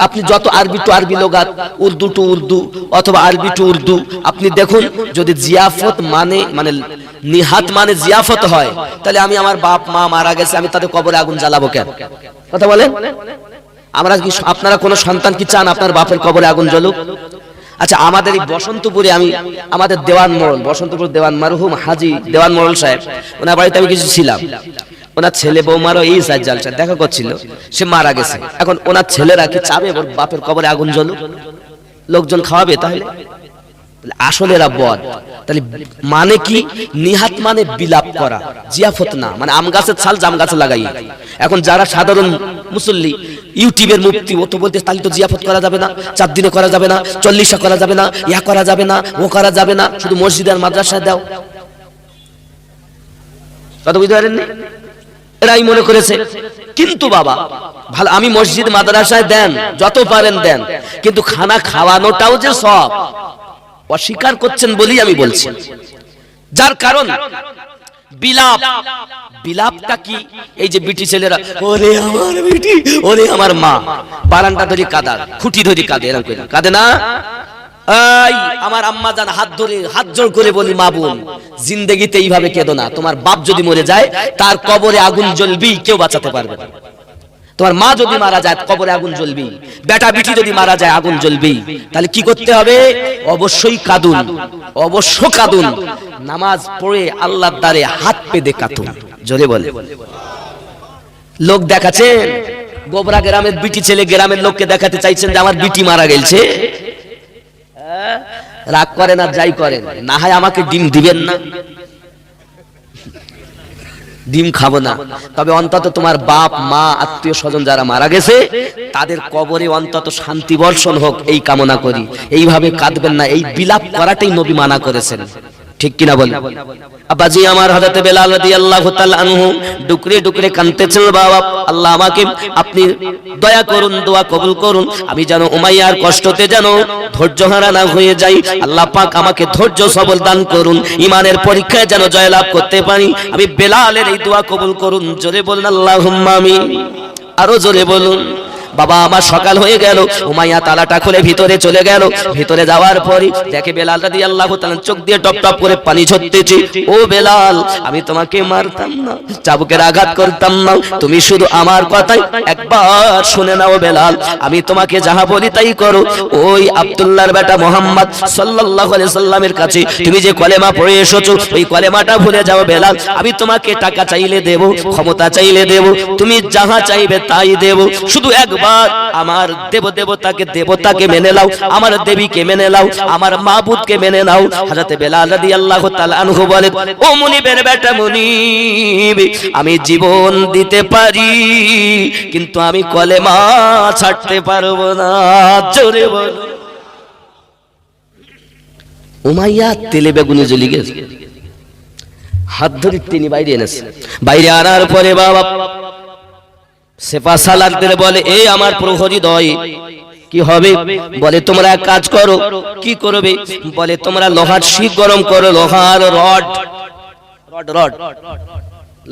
আপনি যত আরবি টু আরবি লোগাত, উর্দু টু উর্দু অথবা আরবি টু উর্দু আপনি দেখুন, যদি জিয়াফত মানে নিহাত মানে জিয়াফত হয়, তাহলে আমি আমার বাপ মা মারা গেছে, আমি তাদের কবরে আগুন জ্বালাবো কেন? কথা বলেন। আমরা কি, আপনারা কোন সন্তান কি চান আপনার বাপের কবরে আগুন জ্বলুক? আচ্ছা আমাদের এই বসন্তপুরে, আমি আমাদের দেওয়ান মোড়ল, বসন্তপুর দেওয়ান মারহুম হাজী দেওয়ান মোড়ল সাহেব, ওনার বাড়িতে আমি কিছু ছিলাম। ওনার ছেলে বৌমারও এই জালসা দেখা করছিল, সে মারা গেছে। এখন ওনার ছেলেরা কি চাবে ওর বাপের কবরে আগুন জ্বলুক? লোকজন খাওয়াবে? তাহলে আসলে এরা বদ। তাহলে মানে কি? নিহাত মানে বিলাপ করা, জিয়াফত না। মানে আম গাছের ছাল জাম গাছে লাগাই। এখন যারা সাধারণ মুসল্লি, ইউটিউবের মুফতি, ও তো বলতে তাহলে তো জিয়াফত করা যাবে না, 4 দিনে করা যাবে না, 40 করা যাবে না, ইয়া করা যাবে না, ও করা যাবে না, শুধু মসজিদ আর মাদ্রাসায় দাও। কথা বুঝতে পারেননি? এরাই মনে করেছে। কিন্তু বাবা ভালো, আমি মসজিদ মাদ্রাসায় দেন, যত পারেন দেন, কিন্তু খানা খাওয়ানোটাও যে সব অস্বীকার করছেন বলেই আমি বলছি। যার কারণ বিলাপ। বিলাপটা কি? এই যে বিটি ছেলেরা, ওরে আমার বিটি, ওরে আমার মা, বারান্দা ধরে কাঁদা, খুঁটি ধরে কাঁদে, এরকম করে কাঁদে না? এই আমার আম্মা জান হাত ধরে হাত জোড় করে বলি, মা বোন জিন্দেগিতে এইভাবে কেঁদো না। তোমার বাপ যদি মরে যায় তার কবরে আগুন জ্বলবি, কেউ বাঁচাতে পারবে না। তোমার মা যদি মারা যায় কবরে আগুন জ্বলবি, বেটা বিটি যদি মারা যায় আগুন জ্বলবি। তাহলে কি করতে হবে? অবশ্যই কাঁদুন, অবশ্য কাঁদুন। নামাজ পড়ে আল্লাহর দ্বারে হাত পেতে কাঁদুন। জোরে বলে। লোক দেখাচ্ছেন, গোবরা গ্রামের বিটি ছেলে গ্রামের লোককে দেখাতে চাইছেন যে আমার বিটি মারা গেছে। রাগ করেন আর যাই করেন, না হয় আমাকে ডিম দিবেন না। ডিম খাবো না, তবে অন্তত তোমার বাপ মা আত্মীয় স্বজন যারা মারা গেছে তাদের কবরে অন্তত শান্তি বর্ষণ হোক এই কামনা করি। এইভাবে কাঁদবেন না, এই বিলাপ করাটাই নবী মানা করেছেন, ঠিক কিনা বলেন? আব্বাজি আমার হযরত বেলাল রাদিয়াল্লাহু তাআলা আনহু ডুকরে ডুকরে কাঁদতেছেন, বাবা আল্লাহ আমাকে আপনি দয়া করুন, দোয়া কবুল করুন, আমি যেন উমাইয়ার কষ্টতে যেন ধৈর্যহারা না হয়ে যাই। আল্লাহ পাক আমাকে ধৈর্য সবল দান করুন, ঈমানের পরীক্ষায় যেন জয়লাভ করতে পারি। আমি বেলালের এই দোয়া কবুল করুন। জোরে বলুন আল্লাহুম্মা আমিন, আরো জোরে বলুন। বাবা আমার সকাল হয়ে গেল, উমাইয়া তালাটা খুলে ভিতরে চলে গেল। ভিতরে যাওয়ার পরই দেখে বেলাল রাদিয়াল্লাহু তাআলা চোখ দিয়ে টপ টপ করে পানি ঝরতেছে। ও বেলাল, আমি তোমাকে মারতাম না, চাবুকের আঘাত করতাম না, তুমি শুধু আমার কথাই একবার শুনে নাও বেলাল, আমি তোমাকে যাহা বলি তাই করো। ওই আব্দুল্লাহর বেটা মুহাম্মদ সাল্লাল্লাহু আলাইহি সাল্লামের কাছে তুমি যে কলেমা পড়ে এসেছো ওই কলেমাটা ভুলে যাও বেলাল। আমি তোমাকে টাকা চাইলে দেব, ক্ষমতা চাইলে দেব, তুমি যাহা চাইবে তাই দেব, শুধু একবার আমার দেবতাকে মেনে নাও, আমার দেবীকে মেনে নাও, আমার মাবুদকে মেনে নাও। হযরত বেলাল রাদিয়াল্লাহু তাআলা আনহু বলেন, ও মুনিবের বেটা মুনিব, আমি জীবন দিতে পারি কিন্তু আমি কলেমা ছাড়তে পারবো না। জোরে বল। উমাইয়া তেলে বেগুনে জ্বলে গেছে, হাত ধরে তিনি বাইরে এনেছে। বাইরে আনার পরে বাবা সেপা সালারদের বলে, এই আমার প্রহরী দয় কি হবে? বলে তোমরা এক কাজ করো। কি করবে? বলে তোমরা লোহার শিক গরম করো, লোহার রড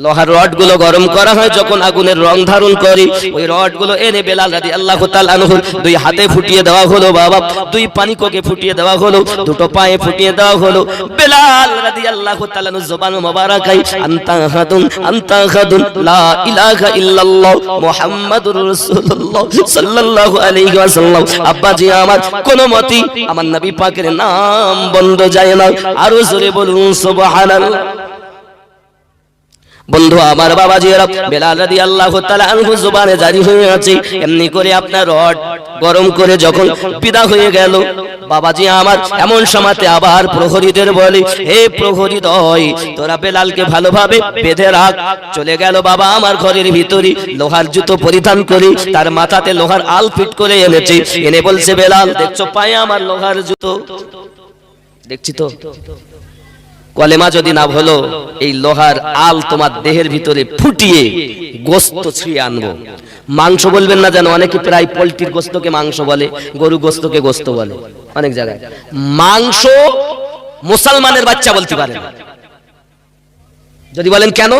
লোহার রড গুলো গরম করা হয়, যখন আগুনের রং ধারণ করে ওই রড গুলো এনে বেলাল রাদিয়াল্লাহু তাআলা আনহু দুই হাতে ফুটিয়ে দেওয়া হলো, বাবা দুই পানি কোকে ফুটিয়ে দেওয়া হলো, দুটো পায়ে ফুটিয়ে দেওয়া হলো। বেলাল রাদিয়াল্লাহু তাআলা জবান মোবারকাই আনতা হাদুন লা ইলাহা ইল্লাল্লাহ মুহাম্মাদুর রাসূলুল্লাহ সাল্লাল্লাহু আলাইহি ওয়াসাল্লাম। আব্বাজি আমার কোনো মতে আমার নবী পাকের নাম বন্ধ যায় না, আরো জোরে বলুন সুবহানাল্লাহ। বন্ধু আমার বাবাজিরা, বেলাল রাদিয়াল্লাহু তাআলা আনহু জবানে জারি হয়ে আছে, এমনি করে আপনার রড গরম করে যখন বিদা হয়ে গেল, বাবাজি আমার এমন সময়তে আবার প্রহরীদের বলে, হে প্রহরী দয়, তোরা বেলালকে ভালোভাবে বেঁধে রাখ। চলে গেল বাবা আমার ঘরের ভিতরে, লোহার জুতো পরিধান করে তার মাথাতে লোহার আল ফিট করে এনেছে, এনে বলছে, বেলাল দেখছো পায়ে আমার লোহার জুতো? দেখছি তো, কলেমা যদি না হলো এই লোহার আল তোমার দেহের ভিতরে ফুটিয়ে গোস্ত ছিঁড়ে আনবো। মাংস বলবেন না যেন, অনেকে প্রায় পোল্ট্রির গোস্তকে মাংস বলে, গরু গোস্তকে গোস্ত বলে অনেক জায়গায়। মাংস মুসলমানের বাচ্চা বলতে পারে না। যদি বলেন কেন?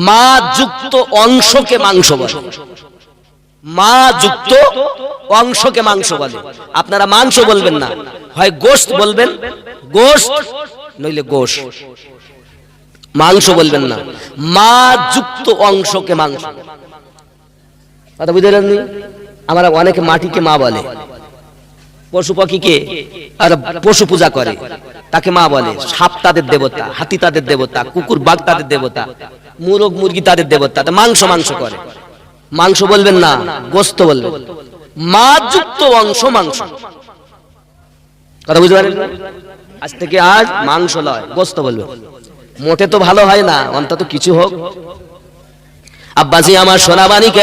মা যুক্ত অংশকে মাংস বলে, মা যুক্ত অংশকে মাংস বলে। আপনারা মাংস বলবেন না, হয় গোশত বলবেন, গোশত নইলে গোশ, মাংস বলবেন না। মা যুক্ত অংশকে মাংস। কথা বুঝতে পারেননি? আমরা অনেকে মাটিকে মা বলে, পশু পাখিকে আর পশু পূজা করে তাকে মা বলে। সাপ তাদের দেবতা, হাতি তাদের দেবতা, কুকুর বাঘ তাদের দেবতা, মুরগ মুরগি তাদের দেবতা। মাংস মাংস করে, মাংস বলবেন না, গোস্ত বলবেন। মা যুক্ত অংশ মাংস। কথা বুঝতে পারেন? আজ থেকে আজ মাংস নয়, গোস্ত বলবে। মোটে তো ভালো হয় না, অন্তত কিছু হোক। আব্বাজি আমার সোনাবাণীকে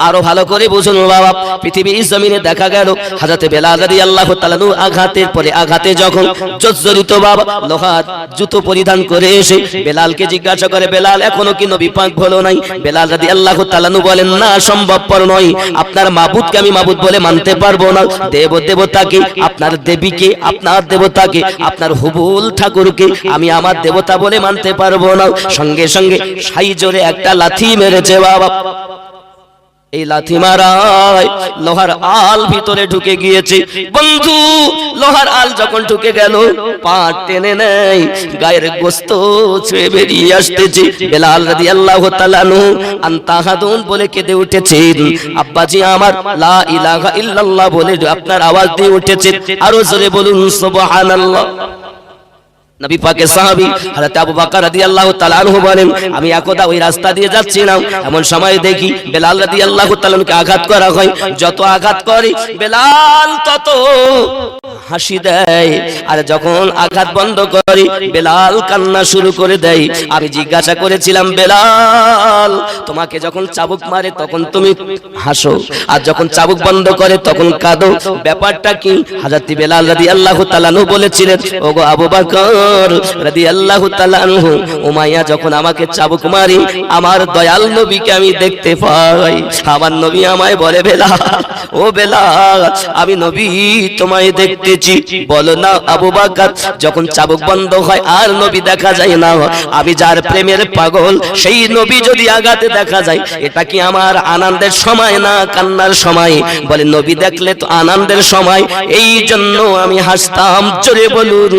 আরো ভালো করে বুঝুন বাবা। পৃথিবীর জমিনে দেখা গেল হযরত বেলাল রাদিয়াল্লাহু তাআলা আঘাতের পরে আঘাতে যখন জর্জরিত বাবা লোহার জুতো পরিধান করে এসে বেলালকে জিজ্ঞাসা করে, বেলাল এখনো কি নবী পাক হলো নাই? বেলাল রাদিয়াল্লাহু তাআলা বলেন, না, সম্ভবপর নয়। আপনার মাবুদকে আমি মাবুদ বলে মানতে পারবো না, দেবতাকে, আপনার দেবীকে, আপনার দেবতাকে, আপনার হুবুল ঠাকুরকে আমি আমার দেবতা বলে মানতে পারবো না। সঙ্গে সঙ্গে সাই জোরে একটা লাথি মেরেছে বাবা। এই লাথি মারায় লোহার আল ভিতরে ঢুকে গিয়েছে। বন্ধু, লোহার আল যখন ঢুকে গেল, পা টেনে নেয়, গায়ের গোস্ত ছুঁয়ে বেরিয়ে আসতেছে। বেলাল রাদিয়াল্লাহু তাআলা আনতা হাদুন বলে কেঁদে উঠেছেন। আব্বাজি আমার লা ইলাহা ইল্লাল্লাহ বলে আপনার আওয়াজ দিয়ে উঠেছে। আরো জোরে বলুন সুবহানাল্লাহ। নবী পাকের সাহাবী হযরত আবু বকর রাদিয়াল্লাহু তাআলা আনহু বলেন, আমি একদা ওই রাস্তা দিয়ে যাচ্ছিলাম, এমন সময় দেখি বেলাল রাদিয়াল্লাহু তাআলাকে আঘাত করা হয়। যত আঘাত করে বেলাল তত হাসি দেয়, আর যখন আঘাত বন্ধ করি বেলাল কান্না শুরু করে দেয়। আমি জিজ্ঞাসা করেছিলাম, বেলাল তোমাকে যখন চাবুক মারে তখন তুমি হাসো, আর যখন চাবুক বন্ধ করে তখন কাঁদো, ব্যাপারটা কি? হযরত বেলাল রাদিয়াল্লাহু তাআলা আনহু বলেছিলেন, ওগো আবু বকর রাদিয়াল্লাহু তাআলা আনহু, উমাইয়া যখন আমাকে চাবুক মারি আমার দয়াল নবীকে আমি দেখতে পাই। আমার নবী আমায় বলে, বেলাল ও বেলাল আমি নবী তোমায় দেখতেছি। বলো না আবু বকর, যখন চাবুক বন্ধ হয় আর নবী দেখা যায় না, আমি যার প্রেমের পাগল সেই নবী যদি আগাতে দেখা যায়, এটা কি আমার আনন্দের সময় না কান্নার সময়? বলে নবী দেখলে তো আনন্দের সময়, এই জন্য আমি হাসতাম। জোরে বলুন।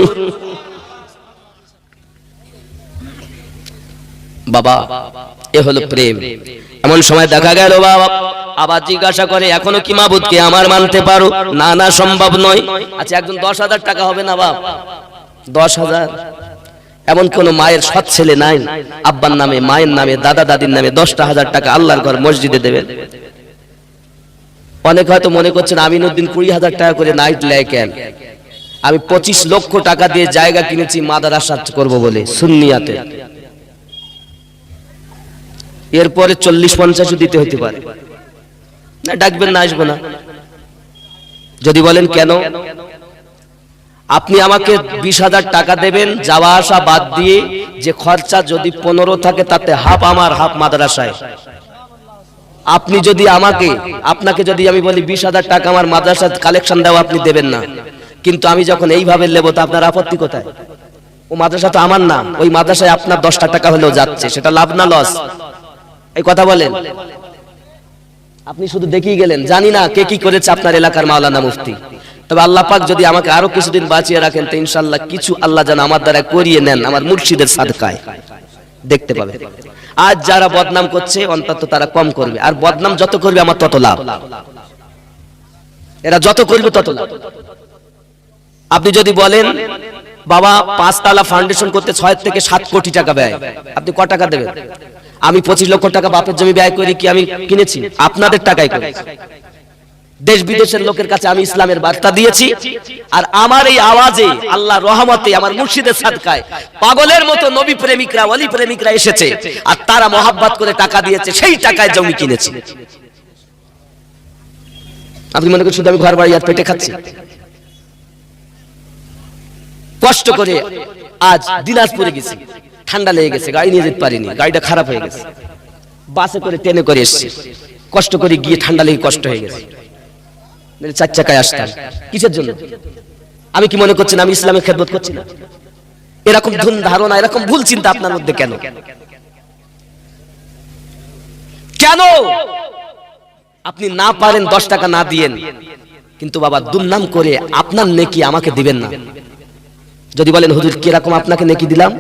বাবা এ হলো প্রেম। এমন সময় দেখা গেল বাবা আবার জিজ্ঞাসা করে, এখনো কি মাবুদকে আমার মানতে পারো? না না সম্ভব নয়। আচ্ছা একজন 10,000 টাকা হবে না বাপ? 10,000? এমন কোন মায়ের সৎ ছেলে নাই আব্বার নামে মায়ের নামে দাদা দাদির নামে 10,000 টাকা আল্লাহর ঘর মসজিদে দেবেন? অনেক হয়তো মনে করছেন আমিনুদ্দিন 20,000 টাকা করে নাইট লেয় কেন? আমি 25 লক্ষ টাকা দিয়ে জায়গা কিনেছি মাদ্রাসা করব বলে সুন্নিয়াতে। এরপরে 40-50 দিতে হতে পারে না, ডাকবেন না, আসবো না। যদি বলেন কেন, আপনি আমাকে 20,000 টাকা দেবেন যাওয়া আসা বাদ দিয়ে, যে খরচা যদি 15 থাকে তাতে হাফ আমার হাফ মাদ্রাসায়। আপনি যদি আপনাকে যদি আমি বলি 20,000 টাকা আমার মাদ্রাসা কালেকশন দাও, আপনি দেবেন না, কিন্তু আমি যখন এইভাবে নেব তো আপনার আপত্তি কোথায়? ও মাদ্রাসা তো আমার না, ওই মাদ্রাসায় আপনার 10টা টাকা হলেও যাচ্ছে, সেটা লাভ না লস? এই কথা বলেন। আপনি শুধু দেখিয়ে গেলেন, জানি না কে কি করেছে আপনার এলাকার মাওলানা মুফতি, তবে আল্লাহ পাক যদি আমাকে আরো কিছুদিন বাঁচিয়ে রাখেন তো ইনশাআল্লাহ কিছু আল্লাহ যেন আমার দ্বারা করিয়ে নেন আমার মুর্শিদের সাদকায়, দেখতে পাবে। আজ যারা বদনাম করছে অন্তত তারা কম করবে, আর বদনাম যত করবে আমার তত লাভ, এরা যত করবে তত লাভ। আপনি যদি বলেন বাবা 5 তলা ফাউন্ডেশন করতে 6 থেকে 7 কোটি টাকা ব্যয়, আপনি ক টাকা দেবেন? আমি 25 লক্ষ টাকা বাপের জমি ব্যয় করি কি আমি কিনেছি? আপনাদের টাকায় করেছি। দেশ বিদেশের লোকের কাছে আমি ইসলামের বার্তা দিয়েছি, আর আমার এই আওয়াজে আল্লাহর রহমতে আমার মুর্শিদের সাদকায় পাগলের মতো নবী প্রেমিকরা ওলি প্রেমিকরা এসেছে, আর তারা মহব্বত করে টাকা দিয়েছে, সেই টাকায় জমি কিনেছি। আপনি মনে করেন শুধু আমি ঘর বাড়ি আর পেটে খাচ্ছি? কষ্ট করে আজ দিনাজপুরে গেছি, ঠান্ডা লেগে গেছে, গাড়ি নিয়ে যেতে পারিনি, গাড়িটা খারাপ হয়ে গেছে, বাসে করে ট্রেনে করে এসেছি, কষ্ট করে গিয়ে ঠান্ডা লেগে কষ্ট হয়ে গেছে, 4 চাকায় আসতাম। কিসের জন্য? আমি কি মনে করছেন আমি ইসলামের খেদমত করছি না? এরকম ভুল ধারণা, এরকম ভুল চিন্তা আপনার মধ্যে কেন? কেন আপনি না পারেন 10 টাকা না দিয়েন, কিন্তু বাবা দুর্নাম করে আপনার নেকি আমাকে দিবেন না? যদি বলেন হুজুর কিরকম আপনাকে নেকি দিলাম,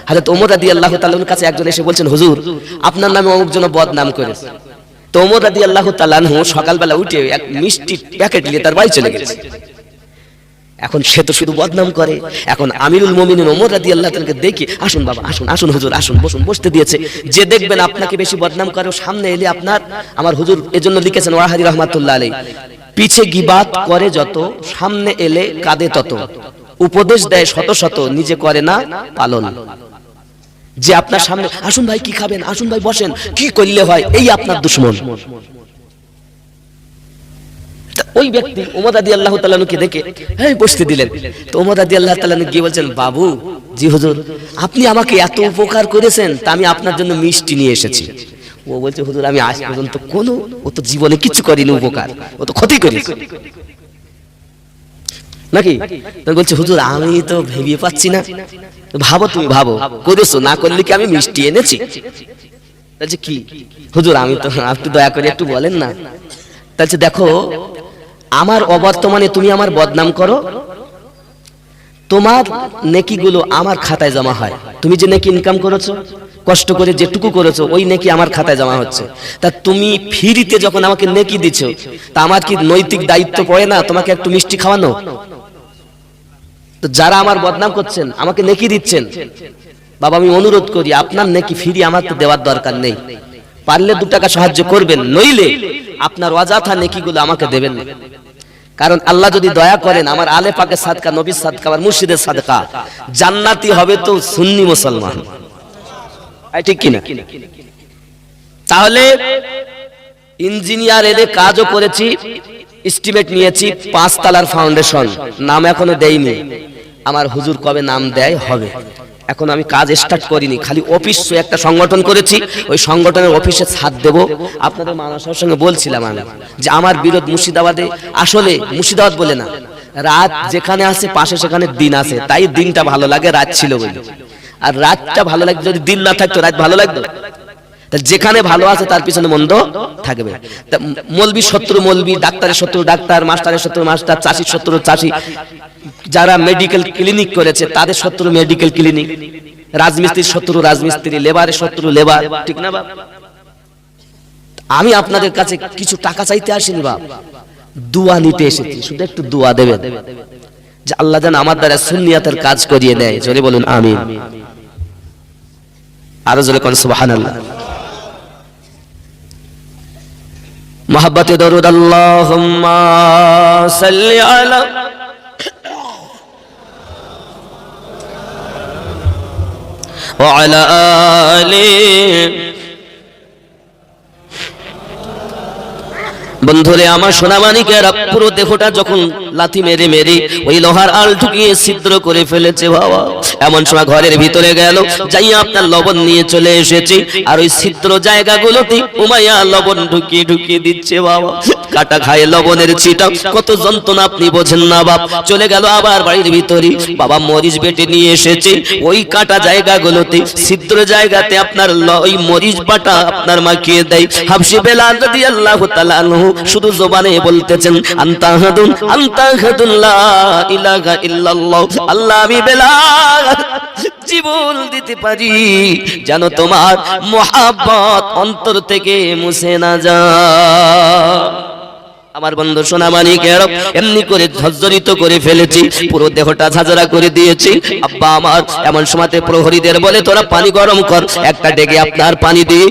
হযরত ওমর রাদিয়াল্লাহু তাআলার কাছে একজন এসে বলছেন, হুজুর আপনার নামে অমুক জন বদনাম করেছে। তো ওমর রাদিয়াল্লাহু তাআলা সকালবেলা উঠে এক মিষ্টি প্যাকেট নিয়ে তার বাড়ি চলে গেছে। এখন সে তো শুধু বদনাম করে। এখন আমিরুল মুমিনিন ওমর রাদিয়াল্লাহু তাআলাকে দেখে, আসুন বাবা আসুন, আসুন হুজুর আসুন, বসুন, বসতে দিয়েছে। যে দেখবেন আপনাকে বেশি বদনাম করে সামনে এলে আপনার, আমার হুজুর এজন্য লিখেছেন ওয়াহাদি রাহমাতুল্লাহ আলাইহি, পিছে গিবাত করে যত, সামনে এলে কাঁদে তত, উপদেশ দেয় শত শত, নিজে করে না পালন। যে আপনার সামনে, আসুন ভাই কি খাবেন, আসুন ভাই বসেন, কি করলে হয়, এই আপনার দুশমন। ওই ব্যক্তি ওমর রাদিয়াল্লাহু তাআলা কে দেখে এই বসতে দিলেন। তো ওমর রাদিয়াল্লাহু তাআলা গিয়ে বলছেন, বাবু জি হুজুর আপনি আমাকে এত উপকার করেছেন, তা আমি আপনার জন্য মিষ্টি নিয়ে এসেছি। ও বলছে, হুজুর আমি আজ পর্যন্ত কোনো, ও তো জীবনে কিছু করিনি উপকার, ও তো ক্ষতি করেছে নাকি? তো বলছে, হুজুর আমি তো ভেবে পাচ্ছি না। ভাবো, তুমি ভাবো, করেছো, না করলে কি আমি মিষ্টি এনেছি? বলছে কি হুজুর, আমি তো, আপনি দয়া করে একটু বলেন না। তাহলে দেখো, আমার অবর্তমানে তুমি আমার বদনাম করো, তোমার নেকিগুলো আমার খাতায় জমা হয়। তুমি যে নেকি ইনকাম করেছো, কষ্ট করে যেটুকু করেছো, ওই নেকি আমার খাতায় জমা হচ্ছে। তা তুমি ফ্রিতে যখন আমাকে নেকি দিছো, তা আমার কি নৈতিক দায়িত্ব পড়ে না তোমাকে একটু মিষ্টি খাওয়ানো? তো যারা আমার বদনাম করছেন, আমাকে নেকি দিচ্ছেন, বাবা আমি অনুরোধ করি আপনার নেকি ফ্রি আমাকে দেওয়ার দরকার নেই। পারলে 2 টাকা সাহায্য করবেন, নইলে আপনার অযথা নেকিগুলো আমাকে দেবেন না। কারণ আল্লাহ যদি দয়া করেন, আমার আলে পাকের সাদকা, নবীর সাদকা, আমার মুর্শিদের সাদকা, জান্নাতি হবে তো সুন্নি মুসলমান, ঠিক কিনা? তাহলে ইঞ্জিনিয়ার এলে কাজও করেছি, এস্টিমেট নিয়েছি 5 তলার ফাউন্ডেশন, নাম এখনো দেইনি। আমার হুজুর কবে নাম দেয় হবে, এখন আমি কাজ স্টার্ট করিনি, খালি অফিস একটা সংগঠন করেছি, ওই সংগঠনের অফিসে ছাদ দেব। আপনাদের মানসার সঙ্গে বলছিলাম আমি যে আমার বিরোধ মুর্শিদাবাদে, আসলে মুর্শিদাবাদ বলে না, রাত যেখানে আছে পাশে সেখানে দিন আছে, তাই দিনটা ভালো লাগে, রাত ছিল বলে। আর রাতটা ভালো লাগে, যদি দিন না থাকতো রাত ভালো লাগতো? যেখানে ভালো আছে তার পিছনে মন্দ থাকবে। মৌলবী শত্রু মৌলবী, ডাক্তারের শত্রু ডাক্তার, মাস্টারের শত্রু মাস্টার, চাষির শত্রু চাষি, যারা মেডিকেল ক্লিনিক করেছে তাদের শত্রু মেডিকেল ক্লিনিক, রাজমিস্ত্রির শত্রু রাজমিস্ত্রি, লেবারের শত্রু লেবার, ঠিক না বাপ? আমি আপনাদের কাছে কিছু টাকা চাইতে আসিনি বাপ, দোয়া নিতে এসেছি, শুধু একটু দোয়া দেবেন যে আল্লাহ যেন আমার দ্বারা সুন্নিয়াতের কাজ করিয়ে দেয়। জোরে বলুন আমিন, আরো জোরে কোন সুবহানাল্লাহ। মোহাব্বতে দরুদ আল্লাহুম্মা সাল্লি আলা ওয়া আলা আলি। বন্ধুরে আমার সোনামানিকেরা, পুরো দেহটা যখন লাথি মেরে মেরে ওই লোহার আল ঢুকিয়ে ছিদ্র করে ফেলেছে বাবা, এমন সময় ঘরের ভিতরে গেল, যাইয়া আপনার লবণ নিয়ে চলে এসেছি, আর ওই ছিদ্র জায়গাগুলোতে উমাইয়া লবণ ঢুকিয়ে ঢুকিয়ে দিচ্ছে বাবা, কাটা খায় লবণের ছিটা, কত যন্ত্রণা আপনি বোঝেন না বাপ। চলে গেল আবার বাড়ির ভিতরে, বাবা মরিচ বেটে নিয়ে এসেছে, ওই কাটা জায়গাগুলোতে ছিদ্র জায়গাতে আপনার ওই মরিচ বাটা আপনার মাখিয়ে দেয়। হাবশি বেলাল রাদিয়াল্লাহু তাআলা আনহু শুধু জবানে বলতেছেন আনতা আহাদুন লা ইলাহা ইল্লাল্লাহ, আল্লাহ আমি বেলাল জীবন দিতে পারি যেন তোমার মুহাব্বত অন্তর থেকে মুছে না যায়। আমার বন্ধু সোনামানিকের এমনি করে ঝরঝরিত করে ফেলেছি, পুরো দেহটা ঝাঁঝরা করে দিয়েছি। আব্বা আমার এমন সময়তে প্রহরীদের বলে তোরা পানি গরম কর, একটা ডেগে আপনার পানি দিয়ে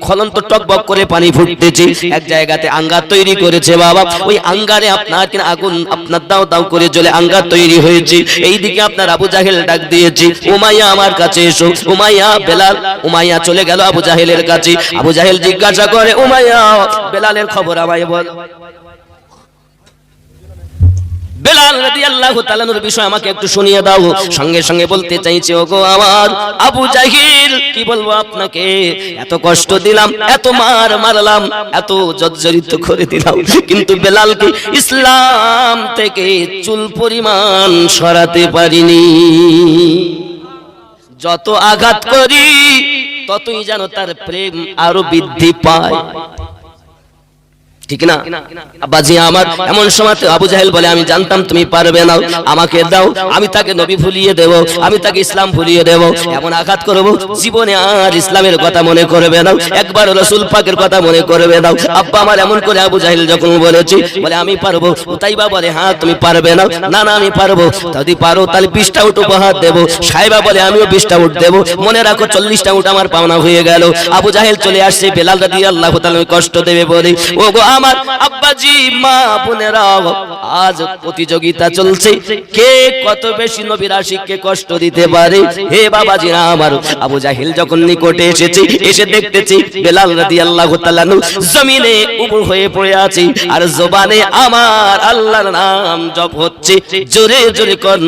খলন্ত টকবক করে পানি ফুটতেছি, এক জায়গাতে আঙ্গার তৈরি করেছে বাবা, ওই আঙ্গারে আপনার কিনা আগুন আপনার দাও দাও করে জ্বলে আঙ্গার তৈরি হয়েছে। এইদিকে আপনার আবু জাহেল ডাক দিয়েছি, উমাইয়া আমার কাছে এসো। উমাইয়া বেলাল, উমাইয়া চলে গেল আবু জাহেলের কাছে। আবু জাহেল জিজ্ঞাসা করে, উমাইয়া বেলালের খবর আমায় বল। বেলাল রাদিয়াল্লাহু তাআলার বিষয় আমাকে একটু শুনিয়ে দাও। সঙ্গে সঙ্গে বলতে চাইছে, ওগো আমার আবু জাহিল, কি বলবো আপনাকে, এত কষ্ট দিলাম, এত মার মারলাম, এত জর্জরিত করে দিলাম, কিন্তু বেলালকে ইসলাম থেকে চুল পরিমাণ সরাতে পারিনি। যত আঘাত করি ততই যেন তার প্রেম আরো বৃদ্ধি পায়, ঠিক না আব্বাজি আমার? এমন সময় আবু জাহেল বলে, আমি জানতাম তুমি পারবে না, আমাকে দাও, আমি তাকে নবী ভুলিয়ে দেব, আমি তাকে ইসলাম ভুলিয়ে দেব, এমন আঘাত করব জীবনে আর ইসলামের কথা মনে করবে না, একবার রাসূল পাকের কথা মনে করবে না। আব্বা আমার এমন করে আবু জাহেল যখন বলেছি, বলে আমি পারবো। উতাইবা বলে, হ্যাঁ তুমি পারবে না, না না আমি পারবো, যদি পারো তাহলে 20টা উট উপহার দেব। সাহেবা বলে, আমিও 20টা উট দেব, মনে রাখো 40টা উট আমার পাওনা হয়ে গেল। আবু জাহেল চলে আসছে, বেলাল রাদিয়াল্লাহু তাআলা কষ্ট দেবে বলে। ওগো আমার আব্বাজি মা বোনেরা, আজ প্রতিযোগিতা চলছে কে কত বেশি নবীর আশিককে কষ্ট দিতে পারে। হে বাবাজিরা আমার, আবু জাহিল যখন নিকটে এসেছে, এসে দেখতেছি বেলাল রাদিয়াল্লাহু তাআলা জমিনে উপুর হয়ে পড়ে আছে, আর জবানে আমার আল্লাহর নাম জপ হচ্ছে, জোরে জোরে কর।